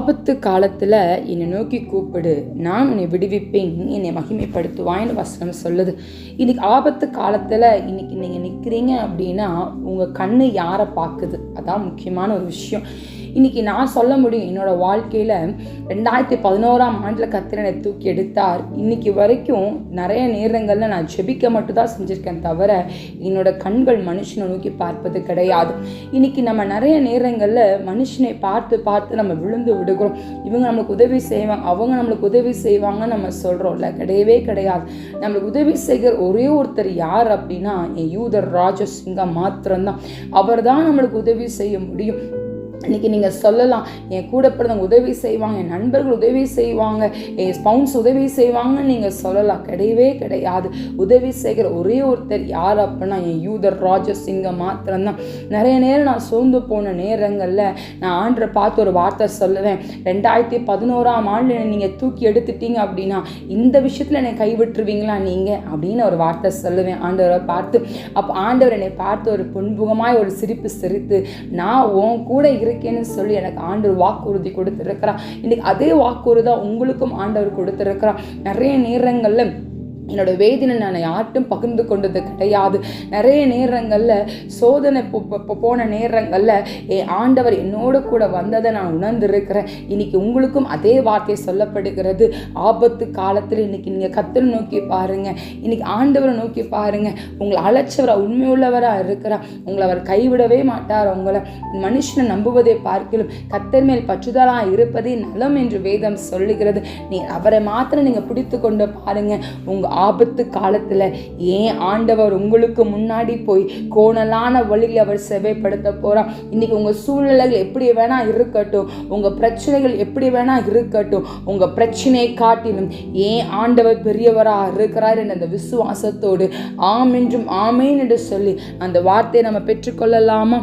ஆபத்து காலத்தில் என்னை நோக்கி கூப்பிடு, நான் உன்னை விடுவிப்பேன், என்னை மகிமைப்படுத்துவான்னு வசனம் சொல்லுது. இன்னைக்கு ஆபத்து காலத்தில் இன்னைக்கு நீங்கள் நிற்கிறீங்க அப்படின்னா உங்கள் கண்ணு யாரை பார்க்குது? அதான் முக்கியமான ஒரு விஷயம். இன்றைக்கி நான் சொல்ல முடியும், என்னோடய வாழ்க்கையில் 2011 கர்த்தர் என்னை தூக்கி எடுத்தார். இன்றைக்கி வரைக்கும் நிறைய நேரங்களில் நான் ஜெபிக்க மட்டும்தான் செஞ்சுருக்கேன் தவிர என்னோடய கண்கள் மனுஷனை நோக்கி பார்ப்பது கிடையாது. இன்றைக்கி நம்ம நிறைய நேரங்களில் மனுஷனை பார்த்து பார்த்து நம்ம விழுந்து விடுகிறோம். இவங்க நம்மளுக்கு உதவி செய்வாங்க, அவங்க நம்மளுக்கு உதவி செய்வாங்கன்னு நம்ம சொல்கிறோம்ல, கிடையவே கிடையாது. நம்மளுக்கு உதவி செய்கிற ஒரே ஒருத்தர் யார் அப்படின்னா என் யூதர் ராஜசிங்கம் மாத்திரம்தான். அவர் தான் நம்மளுக்கு உதவி செய்ய முடியும். இன்றைக்கி நீங்கள் சொல்லலாம், என் கூட பிறந்தவங்க உதவி செய்வாங்க, என் நண்பர்கள் உதவி செய்வாங்க, என் ஸ்பவுன்ஸ் உதவி செய்வாங்கன்னு நீங்கள் சொல்லலாம். கிடையவே கிடையாது. உதவி செய்கிற ஒரே ஒருத்தர் யார் அப்படின்னா என் யூதர் ராஜசிங்கம் மாத்திரம்தான். நிறைய நேரம் நான் சோர்ந்து போன நேரங்களில் நான் ஆண்டரை பார்த்து ஒரு வார்த்தை சொல்லுவேன், 2011 நீங்கள் தூக்கி எடுத்துட்டீங்க அப்படின்னா இந்த விஷயத்தில் என்னை கைவிட்டுருவீங்களா நீங்கள் அப்படின்னு ஒரு வார்த்தை சொல்லுவேன் ஆண்டவரை பார்த்து. அப்போ ஆண்டவர் என்னை பார்த்து ஒரு புன்முகமாய் ஒரு சிரிப்பு சிரித்து, நான் உன் கூட இருக்கேன்னு சொல்லி எனக்கு ஆண்டவர் வாக்குறுதி கொடுத்துருக்கிறார். இன்னைக்கு அதே வாக்குறுதி உங்களுக்கும் ஆண்டவர் கொடுத்துருக்கிறார். நிறைய நேரங்களில் என்னோடய வேதனை நான் யார்ட்டும் பகிர்ந்து கொண்டது கிடையாது. நிறைய நேரங்களில் சோதனை போன நேரங்களில் என் ஆண்டவர் என்னோட கூட வந்ததை நான் உணர்ந்திருக்கிறேன். இன்றைக்கி உங்களுக்கும் அதே வார்த்தை சொல்லப்படுகிறது. ஆபத்து காலத்தில் இன்றைக்கி நீங்கள் கர்த்தரை நோக்கி பாருங்கள், இன்றைக்கி ஆண்டவரை நோக்கி பாருங்கள். உங்களை அழைச்சவராக உண்மையுள்ளவராக இருக்கிறார். உங்களை அவர் கைவிடவே மாட்டார். உங்களை மனுஷனை நம்புவதை பார்க்கலும் கர்த்தர் மேல் பற்றுதலாக இருப்பதே நலம் என்று வேதம் சொல்லுகிறது. அவரை மாத்திரம் நீங்கள் பிடித்து கொண்டு பாருங்கள். உங்கள் ஆபத்து காலத்தில் ஏன் ஆண்டவர் உங்களுக்கு முன்னாடி போய் கோணலான வழியில் அவர் சேவைப்படுத்த போகிறார். இன்றைக்கி உங்கள் சூழ்நிலைகள் எப்படி வேணா இருக்கட்டும், உங்கள் பிரச்சனைகள் எப்படி வேணா இருக்கட்டும், உங்கள் பிரச்சனையை காட்டிலும் ஏன் ஆண்டவர் பெரியவராக இருக்கிறார் என்ற அந்த விசுவாசத்தோடு ஆமென்றும் ஆமேன் என்று சொல்லி அந்த வார்த்தையை நம்ம பெற்றுக்கொள்ளலாமா?